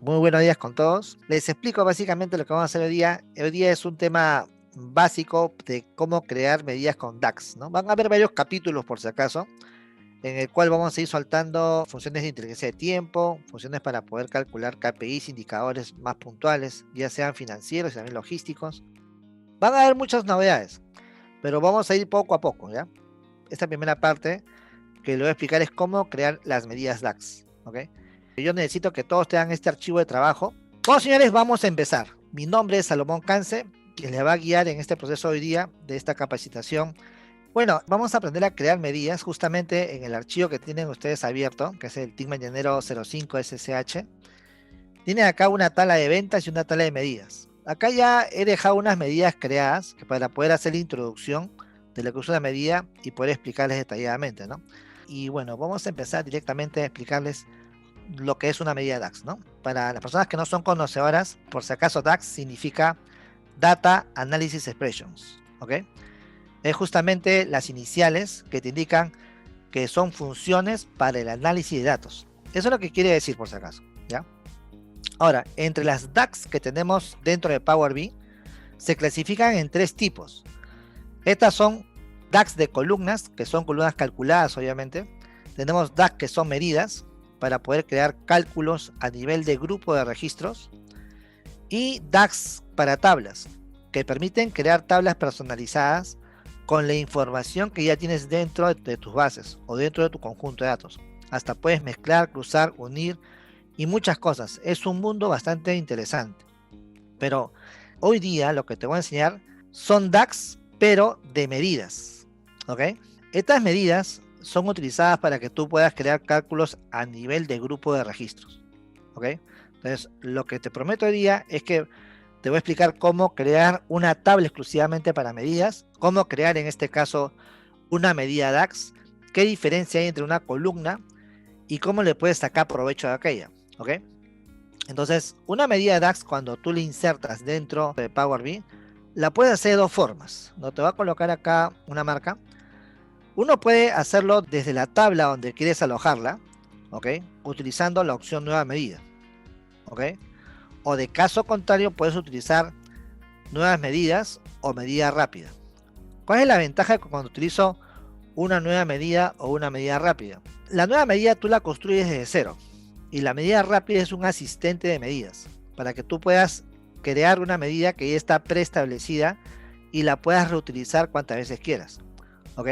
Muy buenos días con todos. Les explico básicamente lo que vamos a hacer hoy día. Hoy día es un tema básico de cómo crear medidas con DAX, ¿no? Van a haber varios capítulos por si acaso, en el cual vamos a ir soltando funciones de inteligencia de tiempo, funciones para poder calcular KPIs, indicadores más puntuales, ya sean financieros y también logísticos. Van a haber muchas novedades, pero vamos a ir poco a poco, ¿ya? Esta primera parte que le voy a explicar es cómo crear las medidas DAX, ¿ok? Yo necesito que todos tengan este archivo de trabajo. Bueno, señores, vamos a empezar. Mi nombre es Salomón Cance, quien les va a guiar en este proceso hoy día de esta capacitación. Bueno, vamos a aprender a crear medidas justamente en el archivo que tienen ustedes abierto, que es el TIC Mañanero 05 SSH. Tienen acá una tabla de ventas y una tabla de medidas. Acá ya he dejado unas medidas creadas para poder hacer la introducción de lo que es una medida y poder explicarles detalladamente, ¿no? Y bueno, vamos a empezar directamente a explicarles lo que es una medida DAX, ¿no? Para las personas que no son conocedoras, por si acaso DAX significa Data Analysis Expressions, ¿ok? Es justamente las iniciales que te indican que son funciones para el análisis de datos. Eso es lo que quiere decir por si acaso, ¿ya? Ahora, entre las DAX que tenemos dentro de Power BI, se clasifican en tres tipos. Estas son DAX de columnas, que son columnas calculadas obviamente. Tenemos DAX que son medidas, para poder crear cálculos a nivel de grupo de registros. Y DAX para tablas, que permiten crear tablas personalizadas con la información que ya tienes dentro de tus bases o dentro de tu conjunto de datos. Hasta puedes mezclar, cruzar, unir y muchas cosas. Es un mundo bastante interesante. Pero hoy día lo que te voy a enseñar son DAX, pero de medidas, ¿ok? Estas medidas son utilizadas para que tú puedas crear cálculos a nivel de grupo de registros, ¿ok? Entonces, lo que te prometo hoy día es que te voy a explicar cómo crear una tabla exclusivamente para medidas, cómo crear en este caso una medida DAX, qué diferencia hay entre una columna y cómo le puedes sacar provecho de aquella, ¿ok? Entonces, una medida DAX cuando tú la insertas dentro de Power BI, la puedes hacer de dos formas, ¿no? Te voy a colocar acá una marca. Uno puede hacerlo desde la tabla donde quieres alojarla, ¿ok? Utilizando la opción nueva medida, ¿ok? O de caso contrario, puedes utilizar nuevas medidas o medida rápida. ¿Cuál es la ventaja cuando utilizo una nueva medida o una medida rápida? La nueva medida tú la construyes desde cero y la medida rápida es un asistente de medidas para que tú puedas crear una medida que ya está preestablecida y la puedas reutilizar cuantas veces quieras, ¿ok?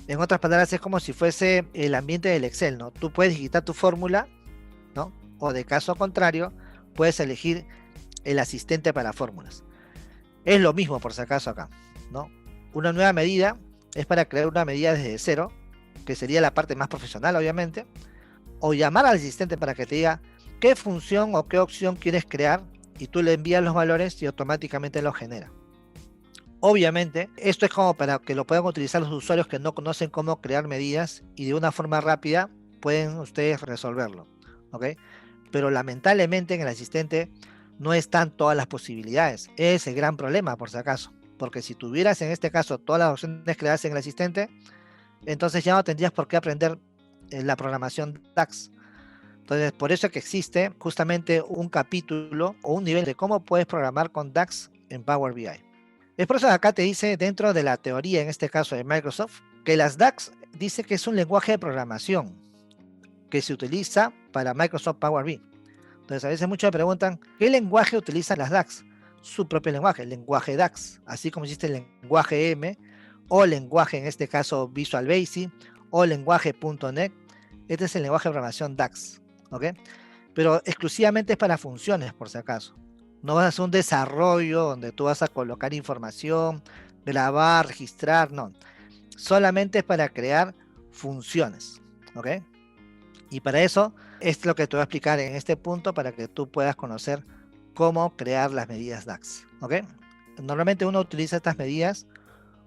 En otras palabras, es como si fuese el ambiente del Excel, ¿no? Tú puedes digitar tu fórmula, ¿no? O de caso contrario, puedes elegir el asistente para fórmulas. Es lo mismo por si acaso acá, ¿no? Una nueva medida es para crear una medida desde cero, que sería la parte más profesional, obviamente, o llamar al asistente para que te diga qué función o qué opción quieres crear y tú le envías los valores y automáticamente los genera. Obviamente, esto es como para que lo puedan utilizar los usuarios que no conocen cómo crear medidas y de una forma rápida pueden ustedes resolverlo, ¿ok? Pero lamentablemente en el asistente no están todas las posibilidades. Es el gran problema, por si acaso. Porque si tuvieras en este caso todas las opciones creadas en el asistente, entonces ya no tendrías por qué aprender la programación DAX. Entonces, por eso es que existe justamente un capítulo o un nivel de cómo puedes programar con DAX en Power BI. Es por eso que acá te dice dentro de la teoría, en este caso de Microsoft, que las DAX dice que es un lenguaje de programación que se utiliza para Microsoft Power BI. Entonces a veces muchos me preguntan, ¿qué lenguaje utilizan las DAX? Su propio lenguaje, el lenguaje DAX, así como existe el lenguaje M, o lenguaje en este caso Visual Basic, o lenguaje .NET. Este es el lenguaje de programación DAX, ¿ok? Pero exclusivamente es para funciones, por si acaso. No vas a hacer un desarrollo donde tú vas a colocar información, grabar, registrar, no. Solamente es para crear funciones, ¿ok? Y para eso es lo que te voy a explicar en este punto para que tú puedas conocer cómo crear las medidas DAX, ¿ok? Normalmente uno utiliza estas medidas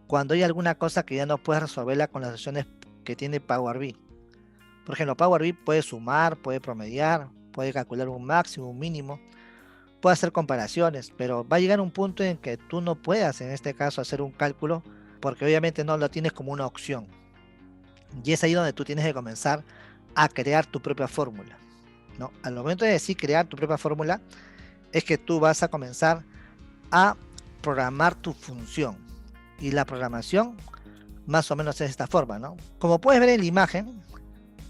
cuando hay alguna cosa que ya no puedes resolverla con las opciones que tiene Power BI. Por ejemplo, Power BI puede sumar, puede promediar, puede calcular un máximo, un mínimo, puede hacer comparaciones, pero va a llegar un punto en que tú no puedas en este caso hacer un cálculo porque obviamente no lo tienes como una opción. Y es ahí donde tú tienes que comenzar a crear tu propia fórmula. ¿no? Al momento de decir crear tu propia fórmula, es que tú vas a comenzar a programar tu función. Y la programación más o menos es de esta forma, ¿no? Como puedes ver en la imagen,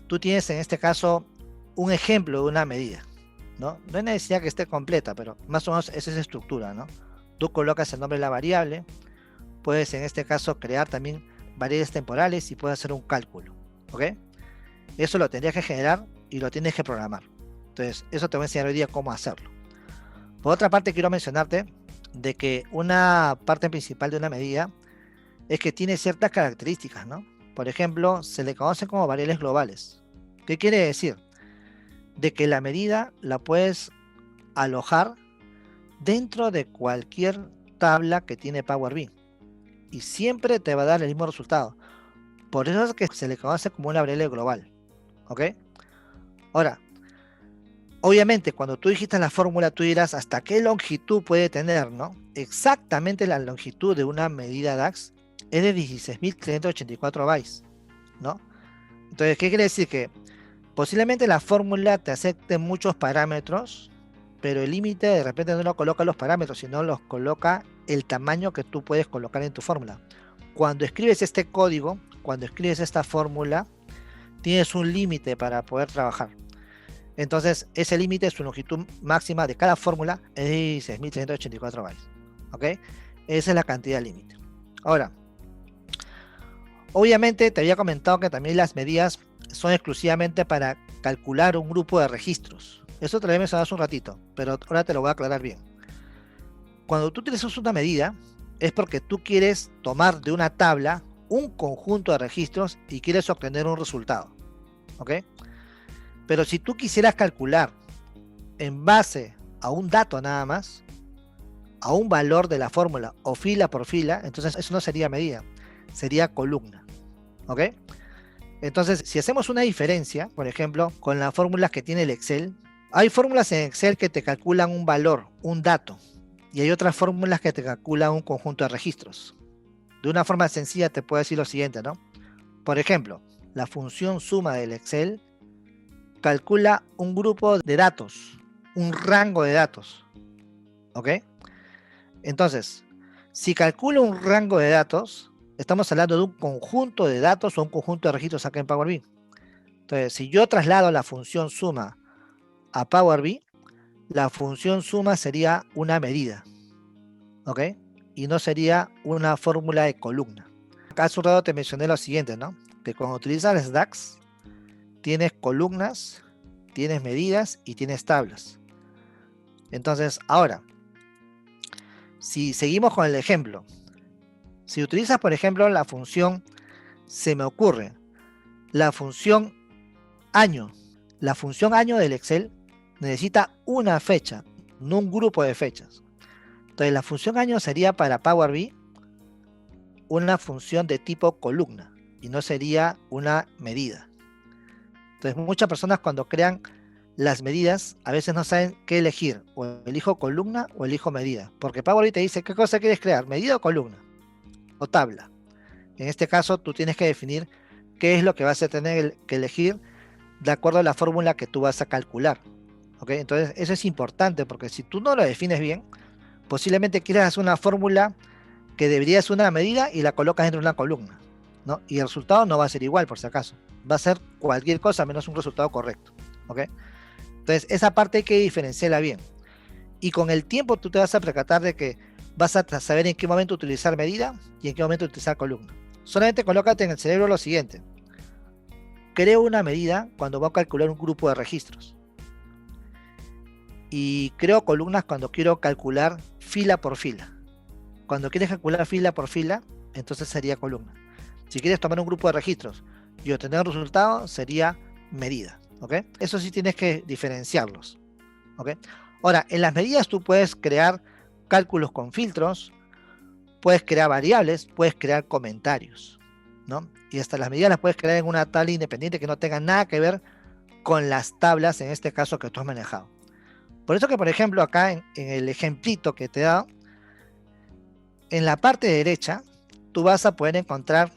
tú tienes en este caso un ejemplo de una medida, ¿no? No hay necesidad que esté completa, pero más o menos esa es la estructura, ¿no? Tú colocas el nombre de la variable, puedes en este caso crear también variables temporales y puedes hacer un cálculo, ¿ok? Eso lo tendrías que generar y lo tienes que programar. Entonces, eso te voy a enseñar hoy día cómo hacerlo. Por otra parte, quiero mencionarte de que una parte principal de una medida es que tiene ciertas características, ¿no? Por ejemplo, se le conocen como variables globales. ¿Qué quiere decir? De que la medida la puedes alojar dentro de cualquier tabla que tiene Power BI y siempre te va a dar el mismo resultado. Por eso es que se le conoce como una variable global, ¿ok? Ahora, obviamente, cuando tú dijiste la fórmula, tú dirás hasta qué longitud puede tener, ¿no? Exactamente la longitud de una medida DAX es de 16.384 bytes, ¿no? Entonces, ¿qué quiere decir? Que posiblemente la fórmula te acepte muchos parámetros, pero el límite de repente no lo coloca los parámetros, sino los coloca el tamaño que tú puedes colocar en tu fórmula. Cuando escribes este código, cuando escribes esta fórmula, tienes un límite para poder trabajar. Entonces, ese límite, su longitud máxima de cada fórmula es 16.384 bytes. ¿Ok? Esa es la cantidad límite. Ahora, obviamente te había comentado que también las medidas son exclusivamente para calcular un grupo de registros. Eso te lo había mencionado hace un ratito, pero ahora te lo voy a aclarar bien. Cuando tú utilizas una medida, es porque tú quieres tomar de una tabla un conjunto de registros y quieres obtener un resultado. ¿Ok? Pero si tú quisieras calcular en base a un dato nada más, a un valor de la fórmula o fila por fila, entonces eso no sería medida, sería columna. ¿Ok? Entonces, si hacemos una diferencia, por ejemplo, con las fórmulas que tiene el Excel, hay fórmulas en Excel que te calculan un valor, un dato, y hay otras fórmulas que te calculan un conjunto de registros. De una forma sencilla te puedo decir lo siguiente, ¿no? Por ejemplo, la función suma del Excel calcula un grupo de datos, un rango de datos, ¿ok? Entonces, si calculo un rango de datos, estamos hablando de un conjunto de datos o un conjunto de registros acá en Power BI. Entonces, si yo traslado la función suma a Power BI, la función suma sería una medida, ¿ok? Y no sería una fórmula de columna. Acá hace un rato te mencioné lo siguiente, ¿no? Que cuando utilizas DAX, tienes columnas, tienes medidas y tienes tablas. Entonces, ahora, si seguimos con el ejemplo, si utilizas, por ejemplo, la función se me ocurre, la función año, la función año del Excel necesita una fecha, no un grupo de fechas. Entonces, la función año sería para Power BI una función de tipo columna y no sería una medida. Entonces, muchas personas cuando crean las medidas a veces no saben qué elegir, o elijo columna o elijo medida, porque Power BI te dice qué cosa quieres crear, medida o columna o tabla. En este caso tú tienes que definir qué es lo que vas a tener que elegir de acuerdo a la fórmula que tú vas a calcular. ¿Ok? Entonces eso es importante porque si tú no lo defines bien, posiblemente quieras hacer una fórmula que debería ser una medida y la colocas dentro de una columna, ¿no? Y el resultado no va a ser igual por si acaso. Va a ser cualquier cosa menos un resultado correcto. ¿Ok? Entonces esa parte hay que diferenciarla bien. Y con el tiempo tú te vas a percatar de que vas a saber en qué momento utilizar medida y en qué momento utilizar columna. Solamente colócate en el cerebro lo siguiente. Creo una medida cuando voy a calcular un grupo de registros. Y creo columnas cuando quiero calcular fila por fila. Cuando quieres calcular fila por fila, entonces sería columna. Si quieres tomar un grupo de registros y obtener un resultado, sería medida. ¿Ok? Eso sí tienes que diferenciarlos. ¿Ok? Ahora, en las medidas tú puedes crear cálculos con filtros, puedes crear variables, puedes crear comentarios, ¿no? Y hasta las medidas las puedes crear en una tabla independiente que no tenga nada que ver con las tablas, en este caso que tú has manejado. Por eso que, por ejemplo, acá en el ejemplito que te he dado, en la parte derecha, tú vas a poder encontrar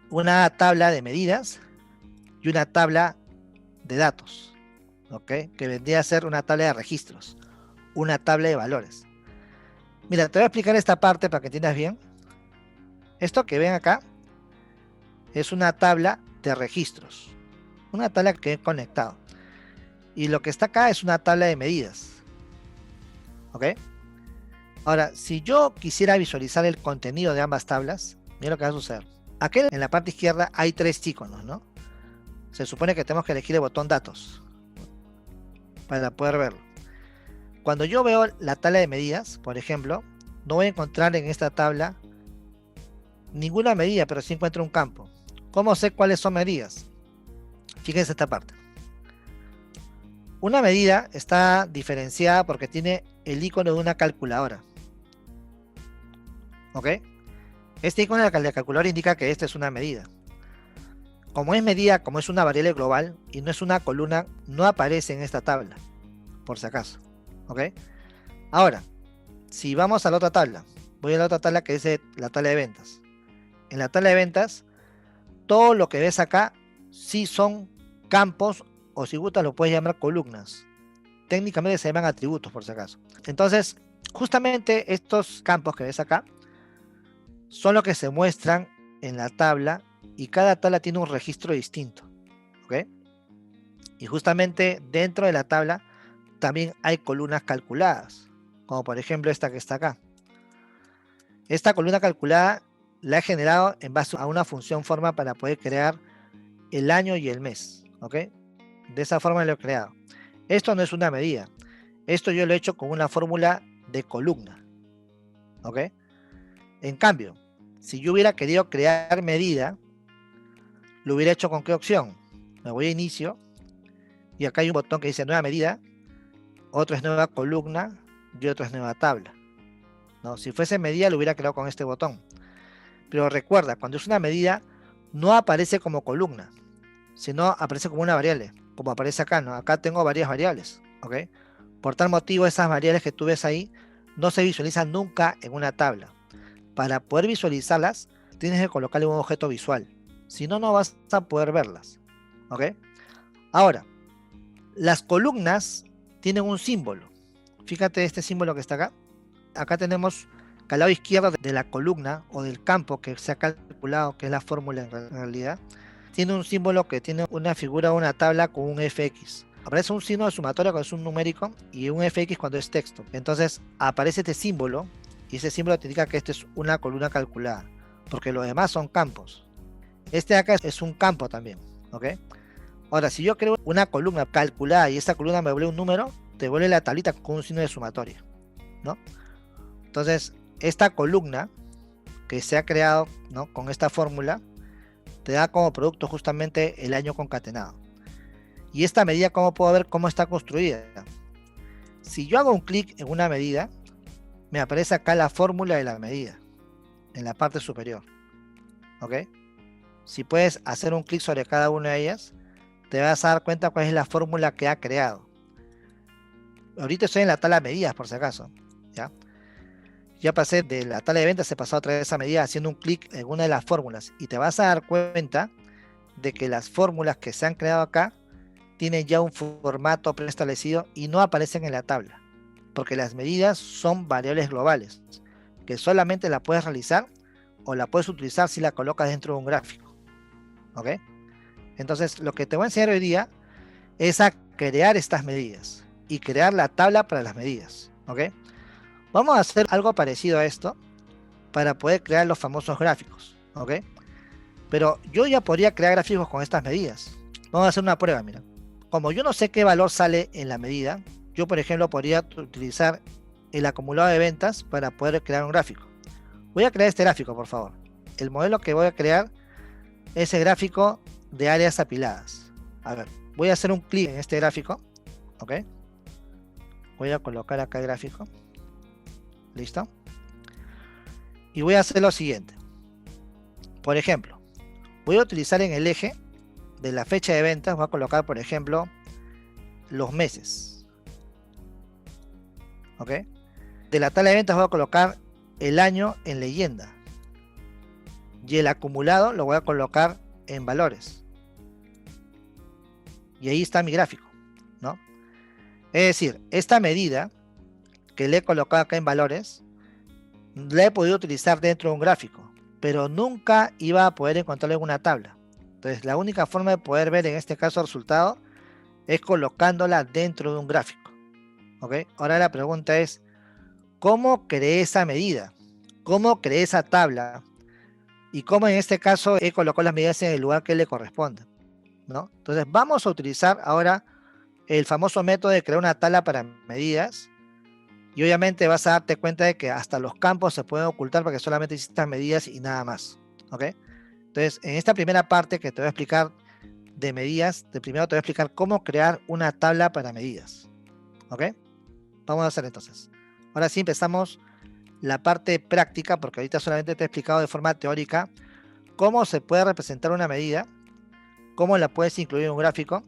una tabla de medidas y una tabla de datos. ¿ok? Que vendría a ser una tabla de registros, una tabla de valores. Mira, te voy a explicar esta parte para que entiendas bien. Esto que ven acá es una tabla de registros, una tabla que he conectado. Y lo que está acá es una tabla de medidas, ¿ok? Ahora, si yo quisiera visualizar el contenido de ambas tablas, mira lo que va a suceder. Aquí en la parte izquierda hay 3 iconos, ¿no? Se supone que tenemos que elegir el botón datos para poder verlo. Cuando yo veo la tabla de medidas, por ejemplo, no voy a encontrar en esta tabla ninguna medida, pero sí encuentro un campo. ¿Cómo sé cuáles son medidas? Fíjense esta parte. Una medida está diferenciada porque tiene el icono de una calculadora. ¿Ok? Este icono de la calculadora indica que esta es una medida. Como es medida, como es una variable global y no es una columna, no aparece en esta tabla, por si acaso. ¿Ok? Ahora, si vamos a la otra tabla, voy a la otra tabla que es la tabla de ventas. En la tabla de ventas, todo lo que ves acá sí son campos, o si gustas lo puedes llamar columnas. Técnicamente se llaman atributos, por si acaso. Entonces, justamente estos campos que ves acá son los que se muestran en la tabla, y cada tabla tiene un registro distinto, ¿ok? Y justamente dentro de la tabla también hay columnas calculadas, como por ejemplo esta que está acá. Esta columna calculada la he generado en base a una función forma para poder crear el año y el mes, ¿ok? De esa forma lo he creado. Esto no es una medida, esto yo lo he hecho con una fórmula de columna, ¿ok? En cambio, si yo hubiera querido crear medida, lo hubiera hecho con qué opción. Me voy a inicio y acá hay un botón que dice nueva medida, otro es nueva columna y otro es nueva tabla, ¿no? Si fuese medida lo hubiera creado con este botón. Pero recuerda, cuando es una medida no aparece como columna, sino aparece como una variable, como aparece acá, ¿no? Acá tengo varias variables, ¿ok? Por tal motivo esas variables que tú ves ahí no se visualizan nunca en una tabla. Para poder visualizarlas tienes que colocarle un objeto visual, si no, no vas a poder verlas, ¿ok? Ahora, las columnas tienen un símbolo. Fíjate este símbolo que está acá. Acá tenemos que al lado izquierdo de la columna o del campo que se ha calculado, que es la fórmula en realidad, tiene un símbolo que tiene una figura o una tabla con un fx. Aparece un signo de sumatoria cuando es un numérico y un fx cuando es texto. Entonces aparece este símbolo y ese símbolo te indica que esta es una columna calculada, porque los demás son campos. Este de acá es un campo también, ¿ok? Ahora, si yo creo una columna calculada y esta columna me vuelve un número, te vuelve la tablita con un signo de sumatoria, ¿no? Entonces, esta columna que se ha creado, ¿no?, con esta fórmula, te da como producto justamente el año concatenado. Y esta medida, ¿cómo puedo ver cómo está construida? Si yo hago un clic en una medida, me aparece acá la fórmula de la medida, en la parte superior, ¿ok? Si puedes hacer un clic sobre cada una de ellas, te vas a dar cuenta cuál es la fórmula que ha creado. Ahorita estoy en la tabla de medidas, por si acaso, ¿ya? Ya pasé de la tabla de ventas, he pasado otra vez a medida haciendo un clic en una de las fórmulas, y te vas a dar cuenta de que las fórmulas que se han creado acá tienen ya un formato preestablecido y no aparecen en la tabla, porque las medidas son variables globales que solamente la puedes realizar o la puedes utilizar si la colocas dentro de un gráfico, ¿ok? Entonces lo que te voy a enseñar hoy día es a crear estas medidas y crear la tabla para las medidas, ¿ok? Vamos a hacer algo parecido a esto para poder crear los famosos gráficos, ¿ok? Pero yo ya podría crear gráficos con estas medidas. Vamos a hacer una prueba, mira. Como yo no sé qué valor sale en la medida, yo por ejemplo podría utilizar el acumulado de ventas para poder crear un gráfico. Voy a crear este gráfico, por favor. El modelo que voy a crear es el gráfico de áreas apiladas. A ver, voy a hacer un clic en este gráfico, ¿ok? Voy a colocar acá el gráfico. ¿Listo? Y voy a hacer lo siguiente. Por ejemplo, voy a utilizar en el eje de la fecha de ventas, voy a colocar, por ejemplo, los meses. ¿Ok? De la tabla de ventas voy a colocar el año en leyenda. Y el acumulado lo voy a colocar en valores. Y ahí está mi gráfico, ¿no? Es decir, esta medida que le he colocado acá en valores, la he podido utilizar dentro de un gráfico, pero nunca iba a poder encontrarlo en una tabla. Entonces, la única forma de poder ver en este caso el resultado es colocándola dentro de un gráfico. ¿Ok? Ahora la pregunta es, ¿cómo creé esa medida? ¿Cómo creé esa tabla? Y cómo en este caso he colocado las medidas en el lugar que le corresponde, ¿no? Entonces, vamos a utilizar ahora el famoso método de crear una tabla para medidas. Y obviamente vas a darte cuenta de que hasta los campos se pueden ocultar porque solamente hiciste medidas y nada más. ¿Ok? Entonces, en esta primera parte que te voy a explicar de medidas, de primero te voy a explicar cómo crear una tabla para medidas. ¿Ok? Vamos a hacer entonces. Ahora sí empezamos la parte práctica, porque ahorita solamente te he explicado de forma teórica cómo se puede representar una medida, cómo la puedes incluir en un gráfico,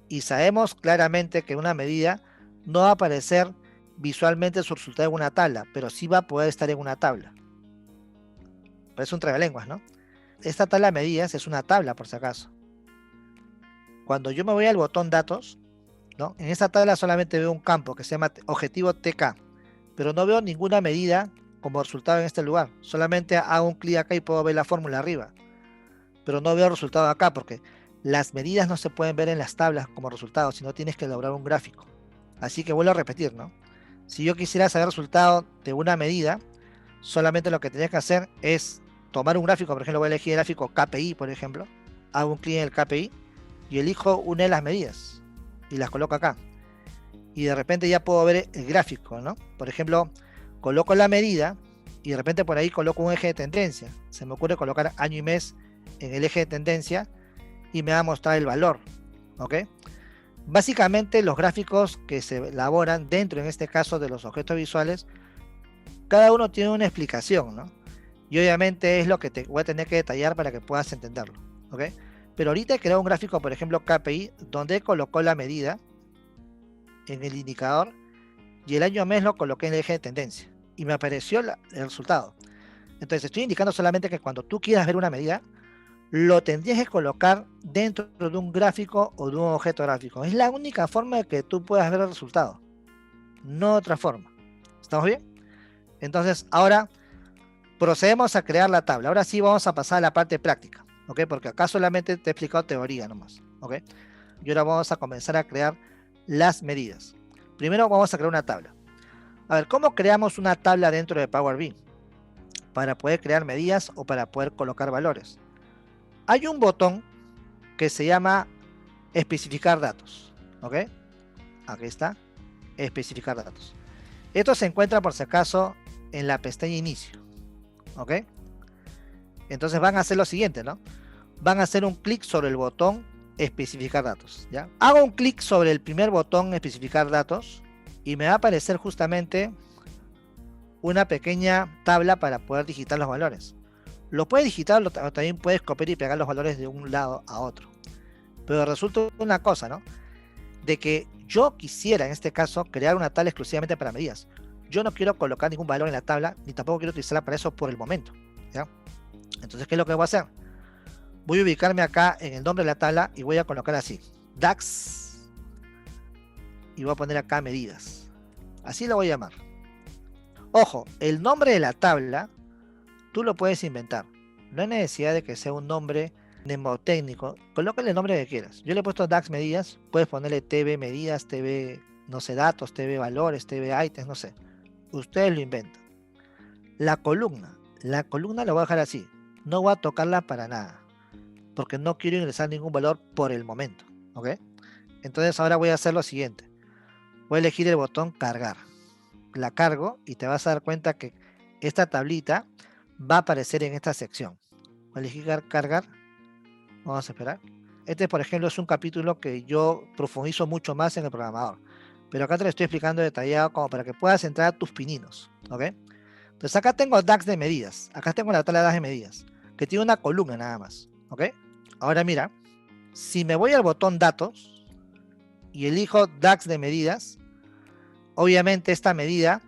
y sabemos claramente que una medida no va a aparecer visualmente su resultado en una tabla, pero sí va a poder estar en una tabla. Parece un trabalenguas, ¿no? Esta tabla de medidas es una tabla, por si acaso. Cuando yo me voy al botón datos, ¿no? En esta tabla solamente veo un campo que se llama objetivo TK, pero no veo ninguna medida como resultado en este lugar. Solamente hago un clic acá y puedo ver la fórmula arriba, pero no veo el resultado acá porque las medidas no se pueden ver en las tablas como resultado, sino tienes que elaborar un gráfico. Así que vuelvo a repetir, ¿no? Si yo quisiera saber el resultado de una medida, solamente lo que tendría que hacer es tomar un gráfico. Por ejemplo, voy a elegir el gráfico KPI, por ejemplo. Hago un clic en el KPI y elijo una de las medidas y las coloco acá. Y de repente ya puedo ver el gráfico, ¿no? Por ejemplo, coloco la medida y de repente por ahí coloco un eje de tendencia. Se me ocurre colocar año y mes en el eje de tendencia y me va a mostrar el valor, ¿ok? Básicamente los gráficos que se elaboran dentro, en este caso, de los objetos visuales, cada uno tiene una explicación, ¿no? Y obviamente es lo que te voy a tener que detallar para que puedas entenderlo, ¿ok? Pero ahorita he creado un gráfico, por ejemplo, KPI, donde colocó la medida en el indicador y el año mes lo coloqué en el eje de tendencia y me apareció el resultado. Entonces estoy indicando solamente que cuando tú quieras ver una medida, lo tendrías que colocar dentro de un gráfico o de un objeto gráfico. Es la única forma de que tú puedas ver el resultado, no otra forma. ¿Estamos bien? Entonces ahora procedemos a crear la tabla. Ahora sí vamos a pasar a la parte práctica, ¿ok? Porque acá solamente te he explicado teoría nomás, ¿ok? Y ahora vamos a comenzar a crear las medidas. Primero vamos a crear una tabla. A ver, ¿cómo creamos una tabla dentro de Power BI? Para poder crear medidas o para poder colocar valores. Hay un botón que se llama especificar datos, ¿ok? Aquí está, especificar datos. Esto se encuentra por si acaso en la pestaña inicio, ¿ok? Entonces van a hacer lo siguiente, ¿no? Van a hacer un clic sobre el botón especificar datos, ¿ya? Hago un clic sobre el primer botón especificar datos y me va a aparecer justamente una pequeña tabla para poder digitar los valores. Lo puedes digitar o también puedes copiar y pegar los valores de un lado a otro. Pero resulta una cosa, ¿no? De que yo quisiera en este caso crear una tabla exclusivamente para medidas. Yo no quiero colocar ningún valor en la tabla, ni tampoco quiero utilizarla para eso por el momento, ¿ya? Entonces, ¿qué es lo que voy a hacer? Voy a ubicarme acá en el nombre de la tabla y voy a colocar así, DAX, y voy a poner acá medidas. Así lo voy a llamar. Ojo, el nombre de la tabla tú lo puedes inventar. No hay necesidad de que sea un nombre mnemotécnico. Colócale el nombre que quieras. Yo le he puesto DAX medidas. Puedes ponerle TV medidas, TV, no sé, datos, TV valores, TV items, no sé. Ustedes lo inventan. La columna la voy a dejar así. No voy a tocarla para nada, porque no quiero ingresar ningún valor por el momento, ¿ok? Entonces ahora voy a hacer lo siguiente. Voy a elegir el botón cargar. La cargo y te vas a dar cuenta que esta tablita va a aparecer en esta sección. Voy a elegir cargar. Vamos a esperar. Este, por ejemplo, es un capítulo que yo profundizo mucho más en el programador. Pero acá te lo estoy explicando detallado como para que puedas entrar a tus pininos, ¿ok? Entonces acá tengo DAX de medidas. Acá tengo la tabla de DAX de medidas, que tiene una columna nada más, ¿ok? Ahora mira, si me voy al botón datos y elijo DAX de medidas, obviamente esta medida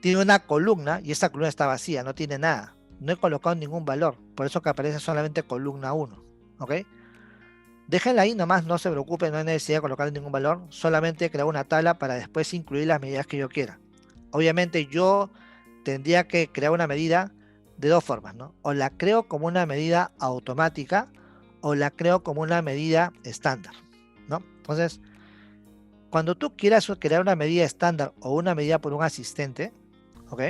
tiene una columna y esta columna está vacía, no tiene nada. No he colocado ningún valor, por eso que aparece solamente columna 1, ¿ok? Déjenla ahí nomás, no se preocupen, no hay necesidad de colocar ningún valor, solamente crear una tabla para después incluir las medidas que yo quiera. Obviamente yo tendría que crear una medida de dos formas, ¿no? O la creo como una medida automática o la creo como una medida estándar, ¿no? Entonces, cuando tú quieras crear una medida estándar o una medida por un asistente, ¿ok?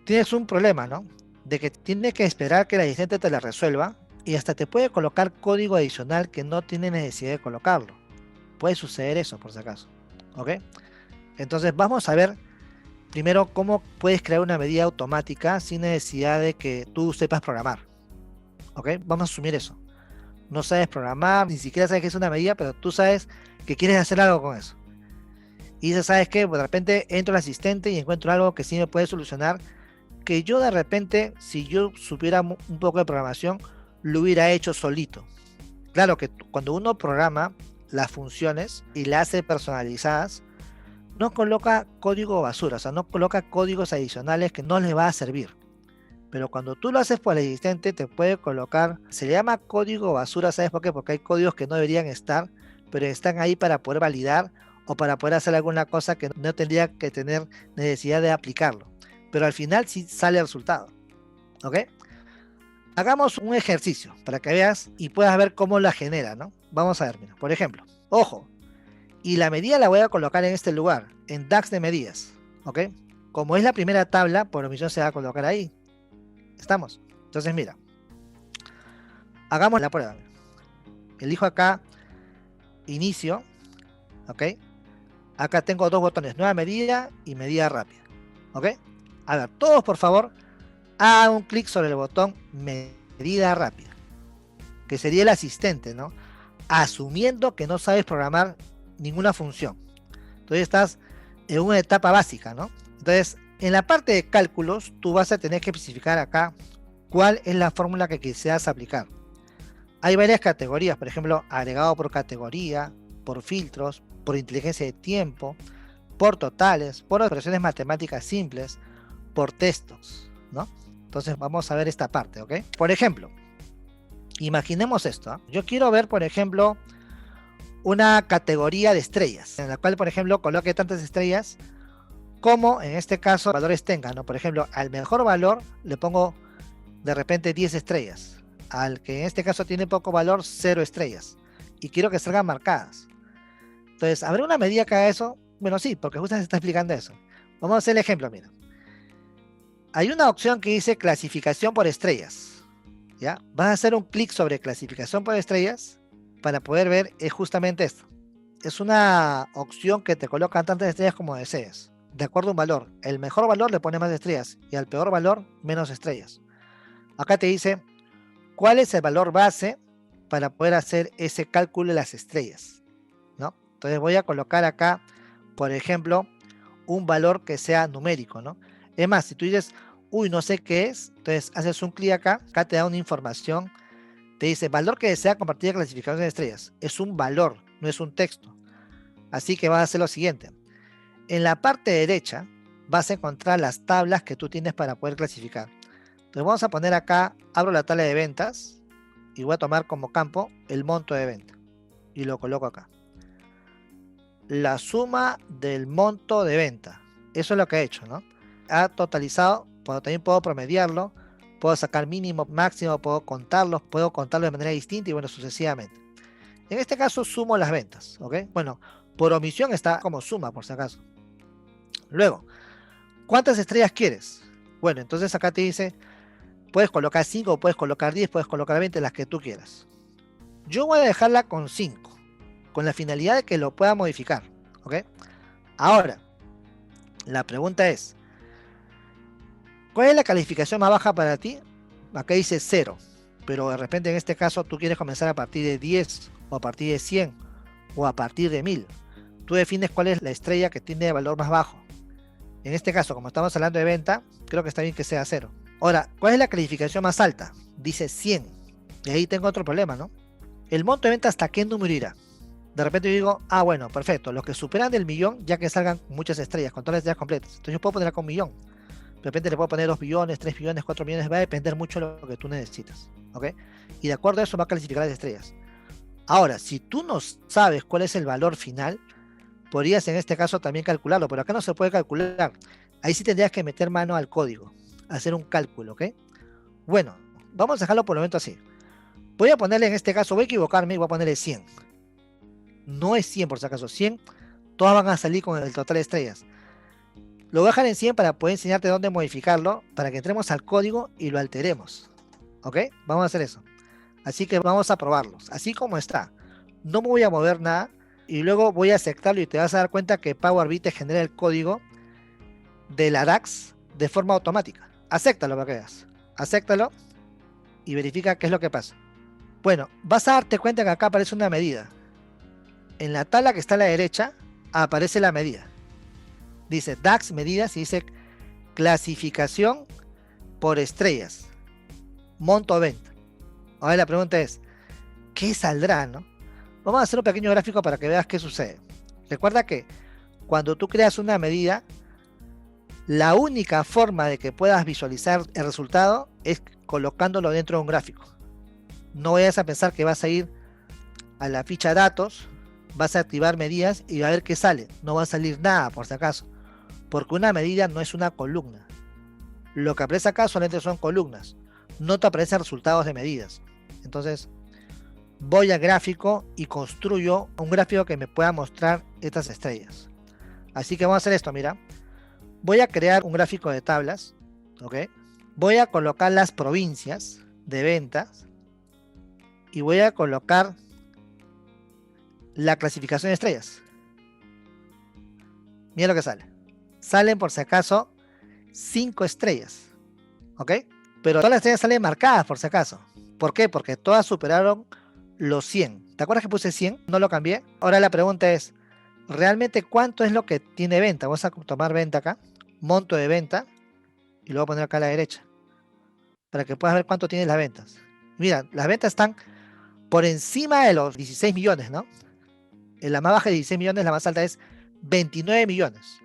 Tienes un problema, ¿no? De que tienes que esperar que el asistente te la resuelva y hasta te puede colocar código adicional que no tiene necesidad de colocarlo. Puede suceder eso, por si acaso, ¿ok? Entonces vamos a ver primero cómo puedes crear una medida automática sin necesidad de que tú sepas programar, ¿ok? Vamos a asumir eso. No sabes programar, ni siquiera sabes que es una medida, pero tú sabes que quieres hacer algo con eso. Y dices, ¿sabes qué? Pues de repente entro al asistente y encuentro algo que sí me puede solucionar, que yo de repente, si yo supiera un poco de programación, lo hubiera hecho solito. Claro que cuando uno programa las funciones y las hace personalizadas, no coloca código basura, o sea, no coloca códigos adicionales que no les va a servir. Pero cuando tú lo haces por el asistente, te puede colocar, se le llama código basura, ¿sabes por qué? Porque hay códigos que no deberían estar, pero están ahí para poder validar o para poder hacer alguna cosa que no tendría que tener necesidad de aplicarlo. Pero al final sí sale el resultado, ¿ok? Hagamos un ejercicio para que veas y puedas ver cómo la genera, ¿no? Vamos a ver, mira, por ejemplo, ojo, y la medida la voy a colocar en este lugar, en DAX de medidas, ¿ok? Como es la primera tabla, por omisión se va a colocar ahí. ¿Estamos? Entonces mira, hagamos la prueba. Elijo acá, inicio, ¿ok? Acá tengo dos botones, nueva medida y medida rápida, ¿ok? A ver, todos por favor, hagan un clic sobre el botón medida rápida, que sería el asistente, ¿no? Asumiendo que no sabes programar ninguna función. Entonces estás en una etapa básica, ¿no? Entonces, en la parte de cálculos, tú vas a tener que especificar acá cuál es la fórmula que quisieras aplicar. Hay varias categorías, por ejemplo, agregado por categoría, por filtros, por inteligencia de tiempo, por totales, por operaciones matemáticas simples, por textos, ¿no? Entonces vamos a ver esta parte, ¿ok? Por ejemplo, imaginemos esto, ¿eh? Yo quiero ver, por ejemplo, una categoría de estrellas, en la cual, por ejemplo, coloque tantas estrellas como, en este caso, valores tengan, ¿no? Por ejemplo, al mejor valor le pongo de repente 10 estrellas, al que en este caso tiene poco valor, 0 estrellas, y quiero que salgan marcadas. Entonces, ¿habrá una medida que haga eso? Bueno, sí, porque justo se está explicando eso. Vamos a hacer el ejemplo, mira. Hay una opción que dice clasificación por estrellas, ¿ya? Vas a hacer un clic sobre clasificación por estrellas para poder ver justamente esto. Es una opción que te coloca tantas estrellas como desees, de acuerdo a un valor. El mejor valor le pone más estrellas y al peor valor menos estrellas. Acá te dice cuál es el valor base para poder hacer ese cálculo de las estrellas, ¿no? Entonces voy a colocar acá, por ejemplo, un valor que sea numérico, ¿no? Es más, si tú dices, uy, no sé qué es, entonces haces un clic acá, acá te da una información, te dice, valor que desea compartir de clasificación de estrellas. Es un valor, no es un texto. Así que vas a hacer lo siguiente. En la parte derecha vas a encontrar las tablas que tú tienes para poder clasificar. Entonces vamos a poner acá, abro la tabla de ventas y voy a tomar como campo el monto de venta y lo coloco acá. La suma del monto de venta. Eso es lo que he hecho, ¿no? Ha totalizado, también puedo promediarlo, puedo sacar mínimo, máximo, puedo contarlo de manera distinta y bueno, sucesivamente. En este caso sumo las ventas, ¿ok? Bueno, por omisión está como suma, por si acaso. Luego, ¿cuántas estrellas quieres? Bueno, entonces acá te dice, puedes colocar 5, puedes colocar 10, puedes colocar 20, las que tú quieras. Yo voy a dejarla con 5, con la finalidad de que lo pueda modificar, ¿ok? Ahora, la pregunta es, ¿cuál es la calificación más baja para ti? Acá dice 0, pero de repente en este caso tú quieres comenzar a partir de 10, o a partir de 100, o a partir de 1000. Tú defines cuál es la estrella que tiene el valor más bajo. En este caso, como estamos hablando de venta, creo que está bien que sea 0. Ahora, ¿cuál es la calificación más alta? Dice 100. Y ahí tengo otro problema, ¿no? El monto de venta, ¿hasta qué número irá? De repente yo digo, bueno, perfecto, los que superan del millón, ya que salgan muchas estrellas, con todas las estrellas completas. Entonces yo puedo poner acá 1 millón. De repente le puedo poner 2 billones, 3 billones, 4 millones, va a depender mucho de lo que tú necesitas, ¿ok? Y de acuerdo a eso va a clasificar las estrellas. Ahora, si tú no sabes cuál es el valor final, podrías en este caso también calcularlo, pero acá no se puede calcular. Ahí sí tendrías que meter mano al código, hacer un cálculo, ¿ok? Bueno, vamos a dejarlo por el momento así. Voy a ponerle en este caso, voy a equivocarme y voy a ponerle 100. No es 100 por si acaso, 100, todas van a salir con el total de estrellas. Lo voy a dejar en 100 para poder enseñarte dónde modificarlo, para que entremos al código y lo alteremos. ¿Ok? Vamos a hacer eso. Así que vamos a probarlos, así como está. No me voy a mover nada y luego voy a aceptarlo y te vas a dar cuenta que Power BI te genera el código de la DAX de forma automática. Acéptalo para que veas. Acéptalo y verifica qué es lo que pasa. Bueno, vas a darte cuenta que acá aparece una medida. En la tabla que está a la derecha aparece la medida. Dice DAX medidas y dice clasificación por estrellas. Monto venta. Ahora la pregunta es, ¿qué saldrá, no? Vamos a hacer un pequeño gráfico para que veas qué sucede. Recuerda que cuando tú creas una medida, la única forma de que puedas visualizar el resultado es colocándolo dentro de un gráfico. No vayas a pensar que vas a ir a la ficha datos, vas a activar medidas y a ver qué sale. No va a salir nada por si acaso, porque una medida no es una columna. Lo que aparece acá solamente son columnas, no te aparecen resultados de medidas. Entonces voy al gráfico y construyo un gráfico que me pueda mostrar estas estrellas. Así que vamos a hacer esto, mira. Voy a crear un gráfico de tablas, ¿ok? Voy a colocar las provincias de ventas y voy a colocar la clasificación de estrellas. Mira lo que sale. Salen por si acaso 5 estrellas, ¿ok? Pero todas las estrellas salen marcadas por si acaso. ¿Por qué? Porque todas superaron los 100. ¿Te acuerdas que puse 100? No lo cambié. Ahora la pregunta es, ¿realmente cuánto es lo que tiene venta? Vamos a tomar venta acá, monto de venta, y lo voy a poner acá a la derecha, para que puedas ver cuánto tienen las ventas. Mira, las ventas están por encima de los 16 millones, ¿no? En la más baja de 16 millones, la más alta es 29 millones.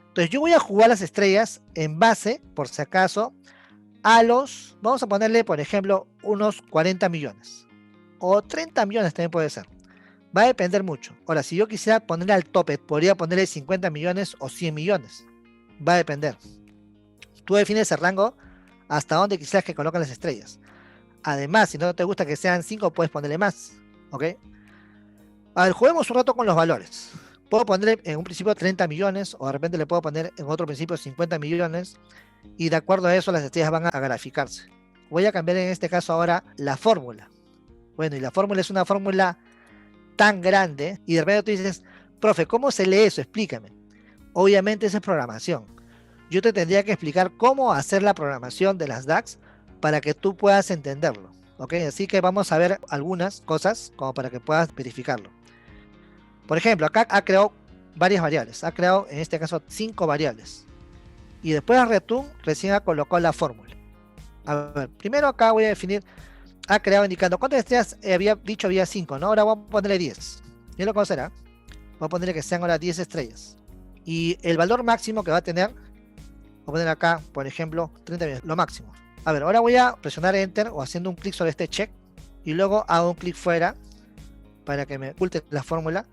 Entonces yo voy a jugar las estrellas en base, por si acaso, a los, vamos a ponerle, por ejemplo, unos 40 millones. O 30 millones también puede ser. Va a depender mucho. Ahora, si yo quisiera ponerle al tope, podría ponerle 50 millones o 100 millones. Va a depender. Tú defines el rango hasta donde quisieras que coloquen las estrellas. Además, si no te gusta que sean 5, puedes ponerle más. ¿Ok? A ver, juguemos un rato con los valores. Puedo poner en un principio 30 millones o de repente le puedo poner en otro principio 50 millones y de acuerdo a eso las estrellas van a graficarse. Voy a cambiar en este caso ahora la fórmula. Bueno, y la fórmula es una fórmula tan grande y de repente tú dices, profe, ¿cómo se lee eso? Explícame. Obviamente esa es programación. Yo te tendría que explicar cómo hacer la programación de las DAX para que tú puedas entenderlo. ¿Ok? Así que vamos a ver algunas cosas como para que puedas verificarlo. Por ejemplo, acá ha creado varias variables. Ha creado en este caso 5 variables. Y después de return recién ha colocado la fórmula. A ver, primero acá voy a definir, ha creado indicando cuántas estrellas había dicho, había 5, ¿no? Ahora vamos a ponerle 10. ¿Y lo que será? Voy a ponerle que sean ahora 10 estrellas. Y el valor máximo que va a tener, voy a poner acá, por ejemplo, 30 millones, lo máximo. A ver, ahora voy a presionar Enter o haciendo un clic sobre este check. Y luego hago un clic fuera para que me oculte la fórmula.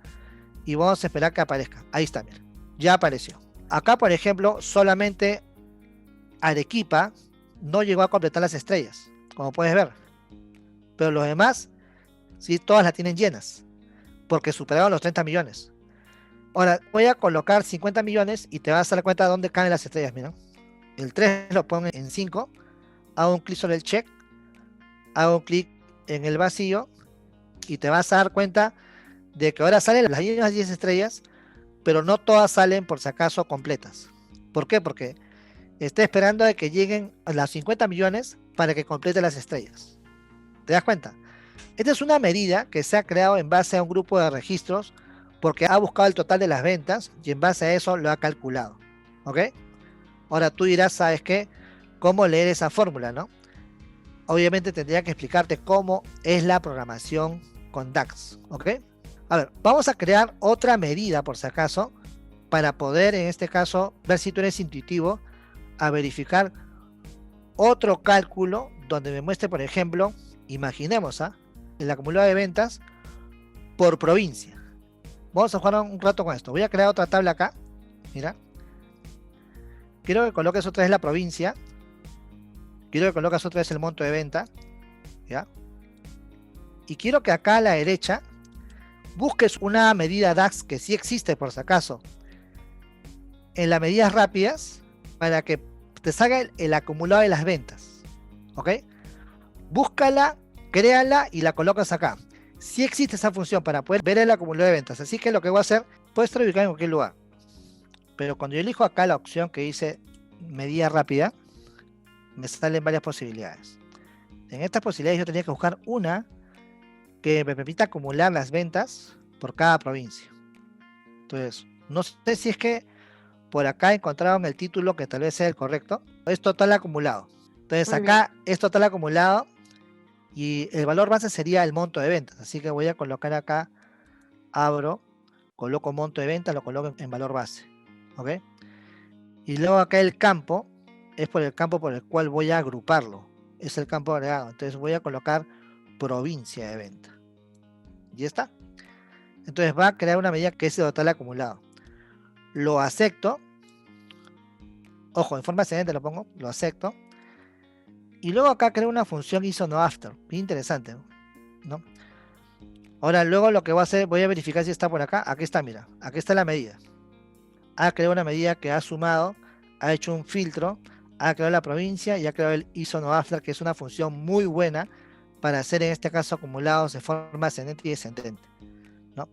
Y vamos a esperar que aparezca. Ahí está, mira. Ya apareció. Acá, por ejemplo, solamente Arequipa no llegó a completar las estrellas, como puedes ver. Pero los demás, sí, todas las tienen llenas, porque superaron los 30 millones. Ahora, voy a colocar 50 millones y te vas a dar cuenta de dónde caen las estrellas, mira. El 3 lo pongo en 5, hago un clic sobre el check, hago un clic en el vacío y te vas a dar cuenta de que ahora salen las 10 estrellas, pero no todas salen por si acaso completas. ¿Por qué? Porque estoy esperando a que lleguen a las 50 millones para que complete las estrellas. ¿Te das cuenta? Esta es una medida que se ha creado en base a un grupo de registros porque ha buscado el total de las ventas y en base a eso lo ha calculado. ¿Ok? Ahora tú dirás, ¿sabes qué? ¿Cómo leer esa fórmula, no? Obviamente tendría que explicarte cómo es la programación con DAX. ¿Ok? A ver, vamos a crear otra medida por si acaso para poder en este caso ver si tú eres intuitivo a verificar otro cálculo donde me muestre, por ejemplo, imaginemos, el acumulado de ventas por provincia. Vamos a jugar un rato con esto. Voy a crear otra tabla acá. Mira. Quiero que coloques otra vez la provincia. Quiero que coloques otra vez el monto de venta. ¿Ya? Y quiero que acá a la derecha busques una medida DAX que sí existe por si acaso en las medidas rápidas para que te salga el acumulado de las ventas. ¿Ok? Búscala, créala y la colocas acá. Sí existe esa función para poder ver el acumulado de ventas. Así que lo que voy a hacer, puede estar ubicado en cualquier lugar. Pero cuando yo elijo acá la opción que dice medida rápida, me salen varias posibilidades. En estas posibilidades yo tenía que buscar una que me permita acumular las ventas por cada provincia. Entonces, no sé si es que por acá encontraron el título que tal vez sea el correcto. Es total acumulado. Entonces Muy acá bien. es total acumulado y el valor base sería el monto de ventas. Así que voy a colocar acá, abro, coloco monto de ventas, lo coloco en valor base. ¿Ok? Y luego acá el campo es por el campo por el cual voy a agruparlo. Es el campo agregado. Entonces voy a colocar provincia de venta. Y ya está. Entonces va a crear una medida que es el total acumulado. Lo acepto. Ojo, en forma ascendente lo pongo. Lo acepto. Y luego acá creo una función ISO_NO_AFTER. Bien interesante, ¿no? Ahora luego lo que voy a hacer, voy a verificar si está por acá. Aquí está, mira. Aquí está la medida. Ha creado una medida que ha sumado. Ha hecho un filtro. Ha creado la provincia y ha creado el ISO_NO_AFTER, que es una función muy buena para hacer en este caso acumulados de forma ascendente y descendente, ¿no?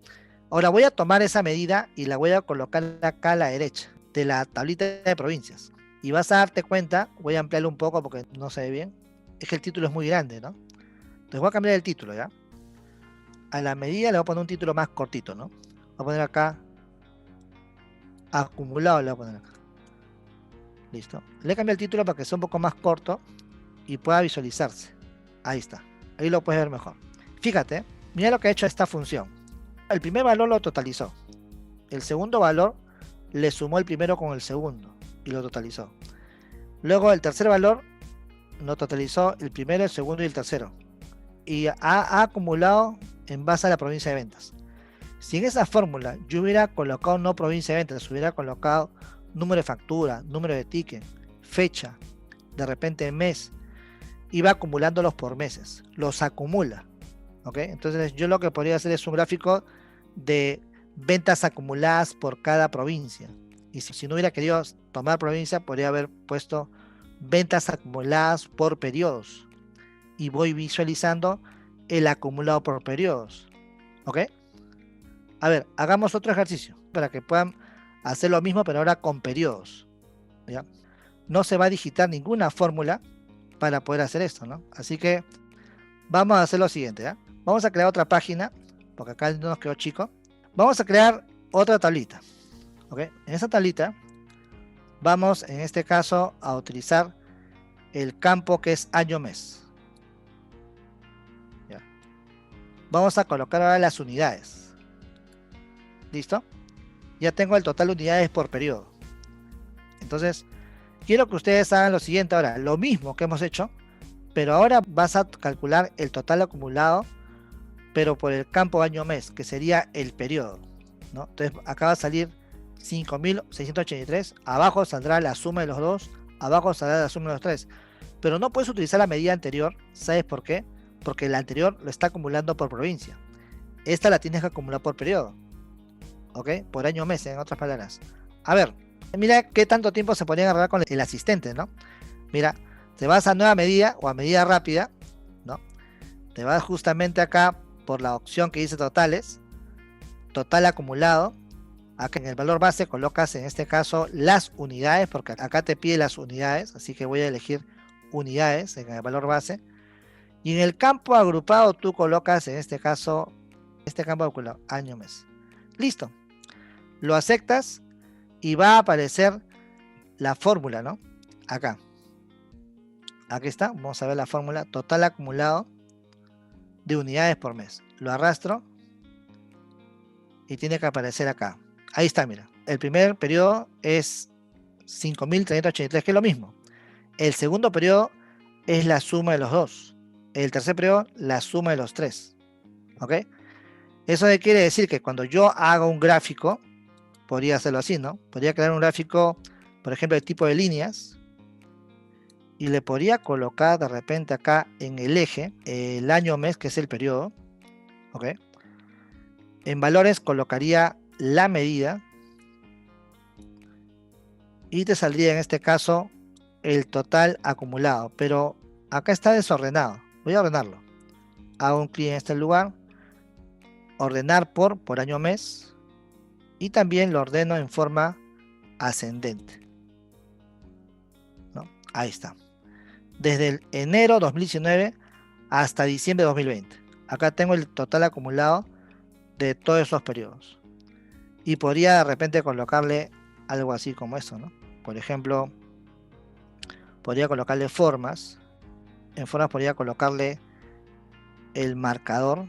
Ahora voy a tomar esa medida y la voy a colocar acá a la derecha de la tablita de provincias. Y vas a darte cuenta, voy a ampliarlo un poco porque no se ve bien, es que el título es muy grande, ¿no? Entonces voy a cambiar el título, ¿ya? A la medida le voy a poner un título más cortito, ¿no? Voy a poner acá, acumulado le voy a poner acá. Listo. Le cambié el título para que sea un poco más corto y pueda visualizarse. Ahí está. Ahí lo puedes ver mejor. Fíjate, mira lo que ha hecho esta función. El primer valor lo totalizó. El segundo valor le sumó el primero con el segundo y lo totalizó. Luego el tercer valor lo totalizó el primero, el segundo y el tercero. Y ha acumulado en base a la provincia de ventas. Si en esa fórmula yo hubiera colocado no provincia de ventas, hubiera colocado número de factura, número de ticket, fecha, de repente mes, iba acumulándolos por meses. Los acumula. ¿Ok? Entonces yo lo que podría hacer es un gráfico de ventas acumuladas por cada provincia. Y si no hubiera querido tomar provincia, podría haber puesto ventas acumuladas por periodos. Y voy visualizando el acumulado por periodos. ¿Ok? A ver, hagamos otro ejercicio para que puedan hacer lo mismo, pero ahora con periodos. ¿Ya? No se va a digitar ninguna fórmula para poder hacer esto, ¿no? Así que vamos a hacer lo siguiente, ¿ya? Vamos a crear otra página, porque acá no nos quedó chico. Vamos a crear otra tablita. ¿Ok? En esa tablita vamos, en este caso, a utilizar el campo que es año-mes. Vamos a colocar ahora las unidades. ¿Listo? Ya tengo el total de unidades por periodo. Entonces, quiero que ustedes hagan lo siguiente ahora, lo mismo que hemos hecho, pero ahora vas a calcular el total acumulado, pero por el campo año-mes, que sería el periodo, ¿no? Entonces, acá va a salir 5.683, abajo saldrá la suma de los dos, abajo saldrá la suma de los tres, pero no puedes utilizar la medida anterior. ¿Sabes por qué? Porque la anterior lo está acumulando por provincia. Esta la tienes que acumular por periodo. ¿Ok? Por año mes, en otras palabras. A ver, mira qué tanto tiempo se podría agarrar con el asistente, ¿no? Mira, te vas a nueva medida o a medida rápida, ¿no? Te vas justamente acá por la opción que dice totales, total acumulado. Acá en el valor base colocas en este caso las unidades, porque acá te pide las unidades, así que voy a elegir unidades en el valor base. Y en el campo agrupado tú colocas en este caso, este campo agrupado, año mes. Listo. Lo aceptas y va a aparecer la fórmula, ¿no? Acá. Aquí está. Vamos a ver la fórmula. Total acumulado de unidades por mes. Lo arrastro y tiene que aparecer acá. Ahí está, mira. El primer periodo es 5.383, que es lo mismo. El segundo periodo es la suma de los dos. El tercer periodo, la suma de los tres. ¿Ok? Eso quiere decir que cuando yo haga un gráfico, podría hacerlo así, ¿no? Podría crear un gráfico, por ejemplo, de tipo de líneas, y le podría colocar de repente acá en el eje el año mes, que es el periodo, ¿ok? En valores colocaría la medida y te saldría en este caso el total acumulado, pero acá está desordenado. Voy a ordenarlo. Hago un clic en este lugar, ordenar por año mes, y también lo ordeno en forma ascendente, ¿no? Ahí está. Desde el enero 2019 hasta diciembre de 2020. Acá tengo el total acumulado de todos esos periodos. Y podría de repente colocarle algo así como eso, ¿no? Por ejemplo, podría colocarle formas. En formas podría colocarle el marcador.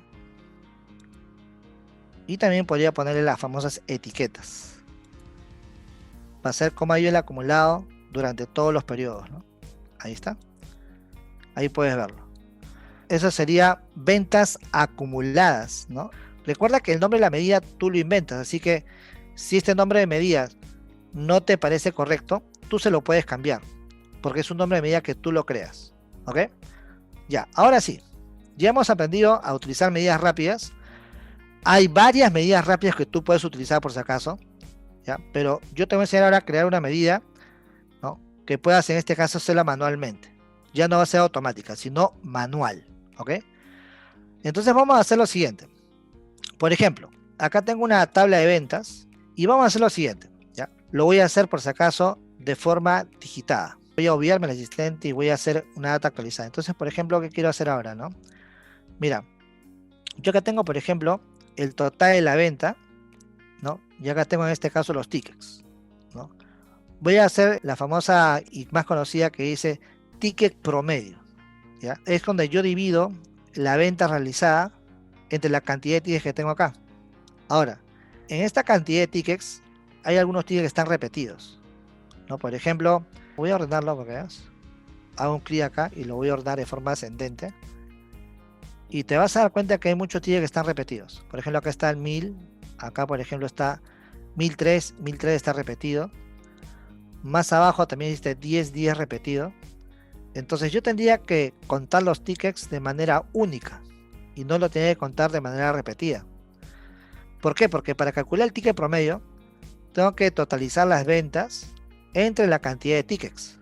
Y también podría ponerle las famosas etiquetas. Para hacer cómo ha ido el acumulado durante todos los periodos, ¿no? Ahí está. Ahí puedes verlo. Eso sería ventas acumuladas, ¿no? Recuerda que el nombre de la medida tú lo inventas, así que si este nombre de medida no te parece correcto, tú se lo puedes cambiar, porque es un nombre de medida que tú lo creas, ¿ok? Ya, ahora sí, ya hemos aprendido a utilizar medidas rápidas. Hay varias medidas rápidas que tú puedes utilizar por si acaso, ¿ya? Pero yo te voy a enseñar ahora a crear una medida, ¿no? Que puedas en este caso hacerla manualmente. Ya no va a ser automática, sino manual, ¿ok? Entonces vamos a hacer lo siguiente. Por ejemplo, acá tengo una tabla de ventas y vamos a hacer lo siguiente, ¿ya? Lo voy a hacer por si acaso de forma digitada. Voy a obviarme el asistente y voy a hacer una data actualizada. Entonces, por ejemplo, ¿qué quiero hacer ahora, no? Mira, yo acá tengo, por ejemplo, el total de la venta, ¿no? Y acá tengo en este caso los tickets, ¿no? Voy a hacer la famosa y más conocida que dice ticket promedio, ¿ya? Es donde yo divido la venta realizada entre la cantidad de tickets que tengo acá. Ahora, en esta cantidad de tickets hay algunos tickets que están repetidos, ¿no? Por ejemplo, voy a ordenarlo porque veas. Hago un clic acá y lo voy a ordenar de forma ascendente. Y te vas a dar cuenta que hay muchos tickets que están repetidos. Por ejemplo, acá está el 1000. Acá, por ejemplo, está 1003. 1003 está repetido. Más abajo también dice 1010 repetido. Entonces yo tendría que contar los tickets de manera única. Y no lo tendría que contar de manera repetida. ¿Por qué? Porque para calcular el ticket promedio, tengo que totalizar las ventas entre la cantidad de tickets,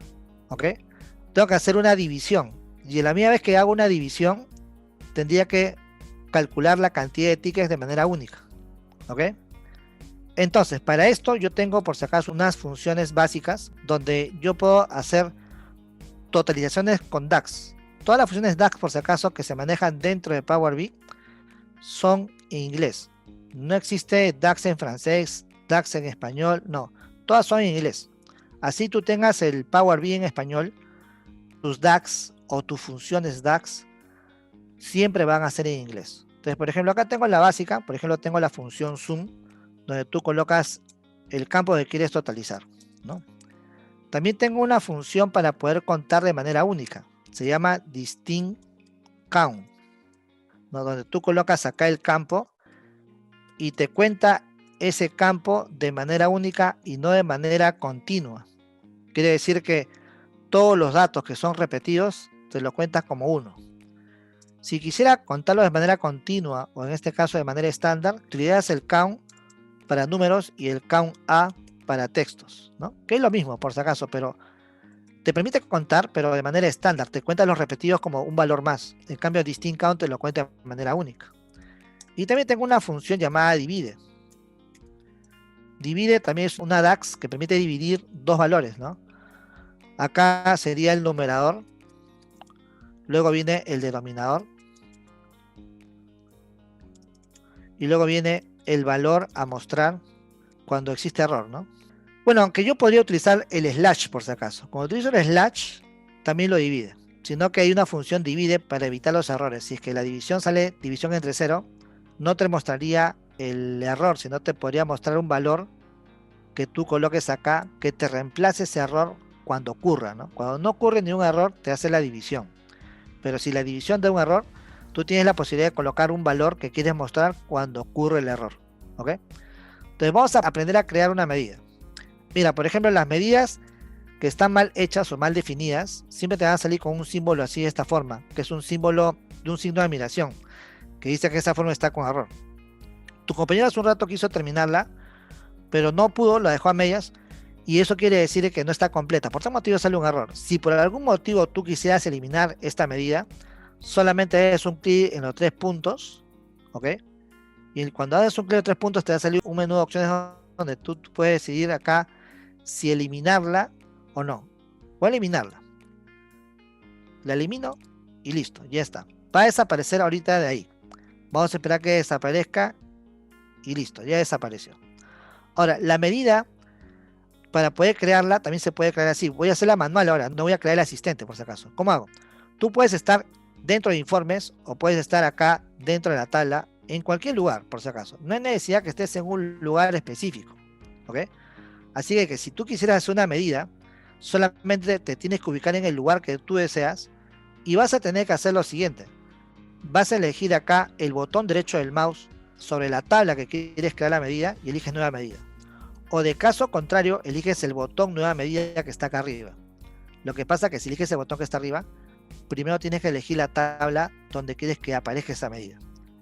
¿ok? Tengo que hacer una división, y la misma vez que hago una división, tendría que calcular la cantidad de tickets de manera única, ¿ok? Entonces, para esto yo tengo por si acaso unas funciones básicas, donde yo puedo hacer totalizaciones con DAX. Todas las funciones DAX por si acaso que se manejan dentro de Power BI son en inglés. No existe DAX en francés, DAX en español, no. Todas son en inglés. Así tú tengas el Power BI en español, tus DAX o tus funciones DAX siempre van a ser en inglés. Entonces, por ejemplo, acá tengo la básica, por ejemplo, tengo la función zoom, donde tú colocas el campo que quieres totalizar, ¿no? También tengo una función para poder contar de manera única. Se llama distinct count, ¿no? Donde tú colocas acá el campo y te cuenta ese campo de manera única y no de manera continua. Quiere decir que todos los datos que son repetidos te los cuentas como uno. Si quisiera contarlo de manera continua o en este caso de manera estándar, utilizas el count para números y el count A para textos, ¿no? Que es lo mismo por si acaso, pero te permite contar, pero de manera estándar. Te cuenta los repetidos como un valor más. En cambio, distinct count te lo cuenta de manera única. Y también tengo una función llamada divide. Divide también es una DAX que permite dividir dos valores, ¿no? Acá sería el numerador, luego viene el denominador y luego viene el valor a mostrar cuando existe error, ¿no? Bueno, aunque yo podría utilizar el slash por si acaso. Cuando utilizo el slash, también lo divide. Sino que hay una función divide para evitar los errores. Si es que la división sale división entre 0, no te mostraría el error, sino te podría mostrar un valor que tú coloques acá que te reemplace ese error cuando ocurra, ¿no? Cuando no ocurre ningún error, te hace la división. Pero si la división da un error, tú tienes la posibilidad de colocar un valor que quieres mostrar cuando ocurre el error. ¿Ok? Entonces vamos a aprender a crear una medida. Mira, por ejemplo, las medidas que están mal hechas o mal definidas, siempre te van a salir con un símbolo así de esta forma, que es un símbolo de un signo de admiración, que dice que esa forma está con error. Tu compañero hace un rato quiso terminarla, pero no pudo, la dejó a medias, y eso quiere decir que no está completa. Por tal motivo sale un error. Si por algún motivo tú quisieras eliminar esta medida, solamente es un clic en los 3 puntos, ¿ok? Y cuando haces un clic en 3 puntos te va a salir un menú de opciones donde tú puedes decidir acá si eliminarla o no. Voy a eliminarla. La elimino y listo, ya está. Va a desaparecer ahorita de ahí. Vamos a esperar que desaparezca y listo, ya desapareció. Ahora, la medida, para poder crearla, también se puede crear así. Voy a hacerla manual ahora, no voy a crear el asistente por si acaso. ¿Cómo hago? Tú puedes estar dentro de informes o puedes estar acá dentro de la tabla, en cualquier lugar por si acaso. No hay necesidad que estés en un lugar específico. ¿Ok? Así que si tú quisieras hacer una medida, solamente te tienes que ubicar en el lugar que tú deseas y vas a tener que hacer lo siguiente. Vas a elegir acá el botón derecho del mouse sobre la tabla que quieres crear la medida y eliges nueva medida. O de caso contrario, eliges el botón nueva medida que está acá arriba. Lo que pasa es que si eliges el botón que está arriba, primero tienes que elegir la tabla donde quieres que aparezca esa medida.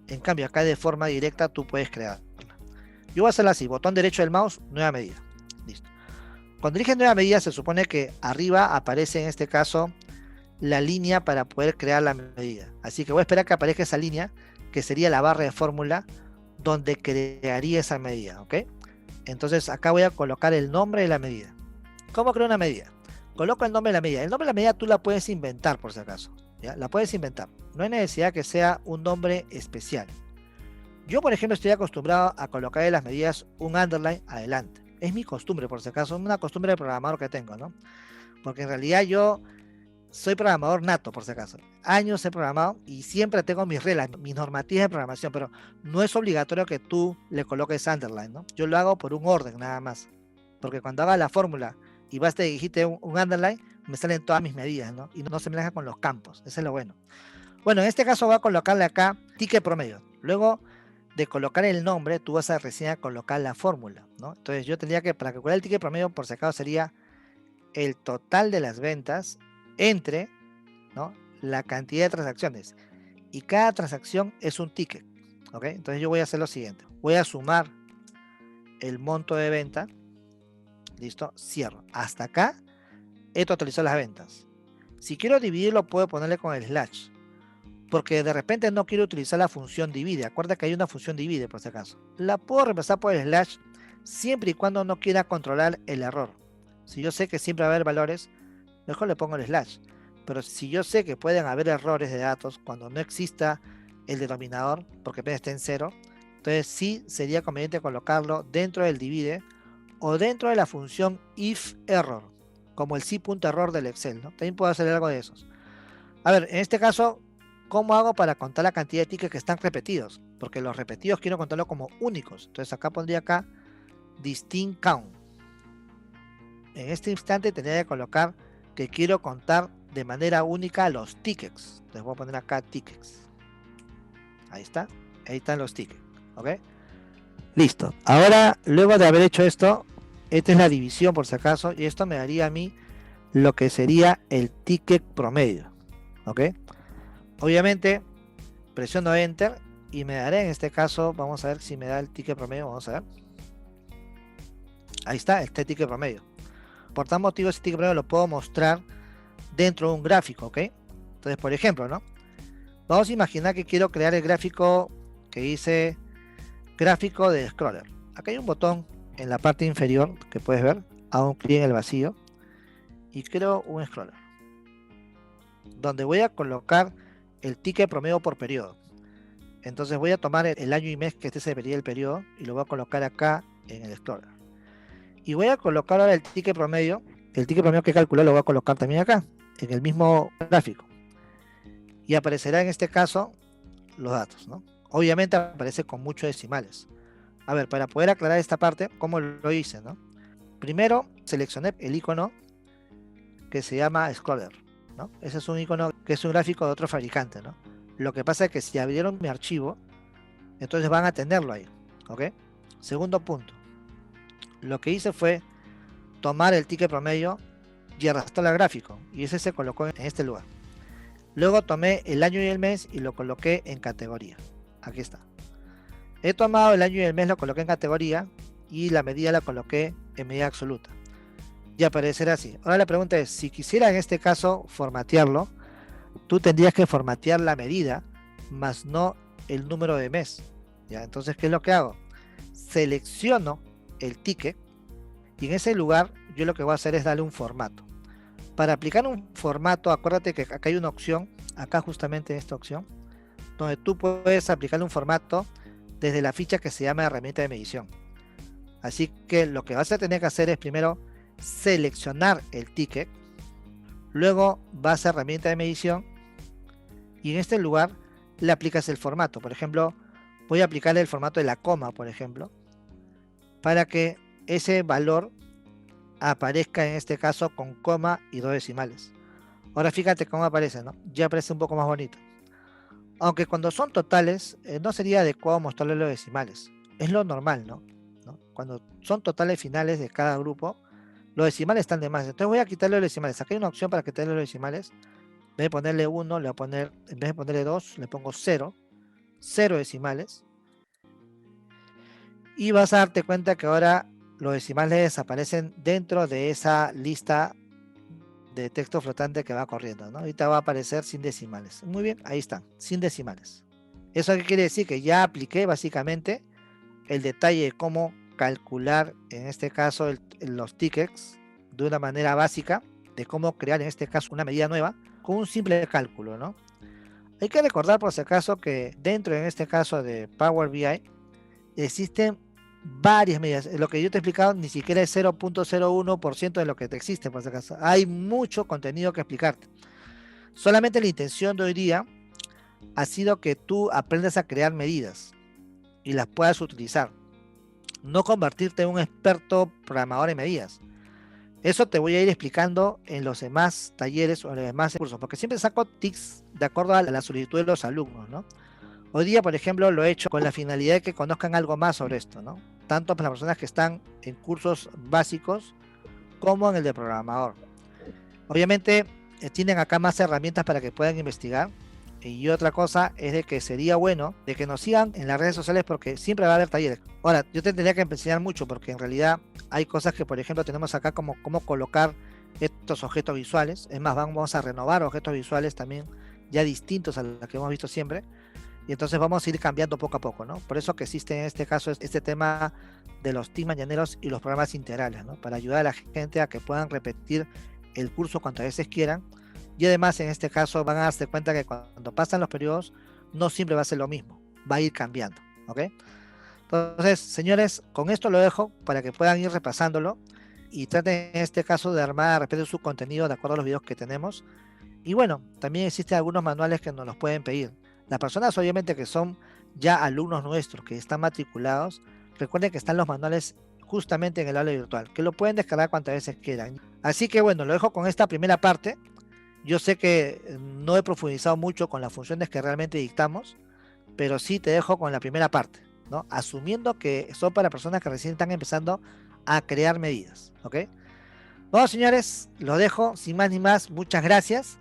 En cambio, acá de forma directa tú puedes crearla. Yo voy a hacerla así, botón derecho del mouse, nueva medida. Listo. Cuando eliges nueva medida, se supone que arriba aparece en este caso la línea para poder crear la medida. Así que voy a esperar que aparezca esa línea, que sería la barra de fórmula, donde crearía esa medida, ¿ok? Entonces acá voy a colocar el nombre de la medida. ¿Cómo creo una medida? Coloco el nombre de la medida. El nombre de la medida tú la puedes inventar por si acaso, ¿ya? La puedes inventar. No hay necesidad que sea un nombre especial. Yo, por ejemplo, estoy acostumbrado a colocar en las medidas un underline adelante. Es mi costumbre, por si acaso, una costumbre de programador que tengo, ¿no? Porque en realidad yo soy programador nato, por si acaso. Años he programado y siempre tengo mis reglas, mis normativas de programación, pero no es obligatorio que tú le coloques underline, ¿no? Yo lo hago por un orden nada más. Porque cuando haga la fórmula y vas a dijiste un underline, me salen todas mis medidas, ¿no? Y no se me deja con los campos. Eso es lo bueno. Bueno, en este caso voy a colocarle acá ticket promedio. Luego de colocar el nombre, tú vas a recién colocar la fórmula, ¿no? Entonces yo tendría que, para calcular el ticket promedio, por si acaso sería el total de las ventas entre, ¿no?, la cantidad de transacciones. Y cada transacción es un ticket, ¿ok? Entonces yo voy a hacer lo siguiente. Voy a sumar el monto de venta. Listo, cierro. Hasta acá he totalizado las ventas. Si quiero dividirlo, puedo ponerle con el slash. Porque de repente no quiero utilizar la función divide. Acuerda que hay una función divide por si acaso. La puedo reemplazar por el slash siempre y cuando no quiera controlar el error. Si yo sé que siempre va a haber valores, mejor le pongo el slash. Pero si yo sé que pueden haber errores de datos cuando no exista el denominador, porque apenas está en 0, entonces sí sería conveniente colocarlo dentro del divide o dentro de la función if error, como el si.error del Excel, ¿no? También puedo hacer algo de esos. A ver, en este caso, ¿cómo hago para contar la cantidad de tickets que están repetidos? Porque los repetidos quiero contarlo como únicos. Entonces acá pondría acá distinct count. En este instante tendría que colocar que quiero contar de manera única los tickets. Les voy a poner acá tickets. Ahí está. Ahí están los tickets. ¿Ok? Listo. Ahora, luego de haber hecho esto, esta es la división por si acaso. Y esto me daría a mí lo que sería el ticket promedio. ¿Ok? Obviamente, presiono Enter y me daré en este caso, vamos a ver si me da el ticket promedio. Vamos a ver. Ahí está, este ticket promedio. Por tal motivo, ese ticket promedio lo puedo mostrar dentro de un gráfico, ¿ok? Entonces, por ejemplo, ¿no? Vamos a imaginar que quiero crear el gráfico que dice gráfico de scroller. Acá hay un botón en la parte inferior que puedes ver. Hago un clic en el vacío y creo un scroller donde voy a colocar el ticket promedio por periodo. Entonces voy a tomar el año y mes que este sería el periodo y lo voy a colocar acá en el scroller. Y voy a colocar ahora el ticket promedio. El ticket promedio que calculé lo voy a colocar también acá, en el mismo gráfico. Y aparecerá en este caso los datos, ¿no? Obviamente aparece con muchos decimales. A ver, para poder aclarar esta parte, ¿cómo lo hice, no? Primero seleccioné el icono que se llama scroller, ¿no? Ese es un icono que es un gráfico de otro fabricante, ¿no? Lo que pasa es que si abrieron mi archivo, entonces van a tenerlo ahí, ¿ok? Segundo punto, lo que hice fue tomar el ticket promedio y arrastrar al gráfico, y ese se colocó en este lugar. Luego tomé el año y el mes y lo coloqué en categoría. Aquí está. He tomado el año y el mes, lo coloqué en categoría y la medida la coloqué en medida absoluta. Y aparecerá así. Ahora la pregunta es, si quisiera en este caso formatearlo, tú tendrías que formatear la medida, más no el número de mes. ¿Ya? Entonces, ¿qué es lo que hago? Selecciono el ticket y en ese lugar yo lo que voy a hacer es darle un formato. Para aplicar un formato, acuérdate que acá hay una opción, acá justamente en esta opción, donde tú puedes aplicarle un formato desde la ficha que se llama herramienta de medición. Así que lo que vas a tener que hacer es primero seleccionar el ticket, luego vas a herramienta de medición y en este lugar le aplicas el formato. Por ejemplo, voy a aplicarle el formato de la coma, por ejemplo, para que ese valor aparezca en este caso con coma y 2 decimales. Ahora fíjate cómo aparece, ¿no? Ya aparece un poco más bonito. Aunque cuando son totales, no sería adecuado mostrarle los decimales. Es lo normal, ¿no? Cuando son totales finales de cada grupo, los decimales están de más. Entonces voy a quitarle los decimales. Aquí hay una opción para quitarle los decimales. En vez de ponerle 1, le voy a poner, en vez de ponerle 2, le pongo 0. 0 decimales. Y vas a darte cuenta que ahora los decimales aparecen dentro de esa lista de texto flotante que va corriendo, ¿no? Ahorita va a aparecer sin decimales. Muy bien, ahí están, sin decimales. ¿Eso qué quiere decir? Que ya apliqué básicamente el detalle de cómo calcular, en este caso, los tickets de una manera básica, de cómo crear, en este caso, una medida nueva, con un simple cálculo, ¿no? Hay que recordar, por si acaso, que dentro, en este caso, de Power BI, existen varias medidas. Lo que yo te he explicado ni siquiera es 0.01% de lo que te existe, por si acaso. Hay mucho contenido que explicarte. Solamente la intención de hoy día ha sido que tú aprendas a crear medidas y las puedas utilizar. No convertirte en un experto programador en medidas. Eso te voy a ir explicando en los demás talleres o en los demás cursos, porque siempre saco tips de acuerdo a la solicitud de los alumnos, ¿no? Hoy día, por ejemplo, lo he hecho con la finalidad de que conozcan algo más sobre esto, ¿no? Tanto para las personas que están en cursos básicos como en el de programador. Obviamente, tienen acá más herramientas para que puedan investigar. Y otra cosa es de que sería bueno de que nos sigan en las redes sociales porque siempre va a haber talleres. Ahora, yo te tendría que enseñar mucho porque en realidad hay cosas que, por ejemplo, tenemos acá como cómo colocar estos objetos visuales. Es más, vamos a renovar objetos visuales también ya distintos a los que hemos visto siempre. Y entonces vamos a ir cambiando poco a poco, ¿no? Por eso que existe en este caso este tema de los teams mañaneros y los programas integrales, ¿no? Para ayudar a la gente a que puedan repetir el curso cuantas veces quieran. Y además en este caso van a darse cuenta que cuando pasan los periodos no siempre va a ser lo mismo, va a ir cambiando, ¿ok? Entonces, señores, con esto lo dejo para que puedan ir repasándolo y traten en este caso de armar, repetir su contenido de acuerdo a los videos que tenemos. Y bueno, también existen algunos manuales que nos los pueden pedir. Las personas obviamente que son ya alumnos nuestros, que están matriculados, recuerden que están los manuales justamente en el aula virtual, que lo pueden descargar cuantas veces quieran. Así que bueno, lo dejo con esta primera parte. Yo sé que no he profundizado mucho con las funciones que realmente dictamos, pero sí te dejo con la primera parte, ¿no? Asumiendo que son para personas que recién están empezando a crear medidas, ¿ok? Bueno, señores, lo dejo, sin más ni más, muchas gracias.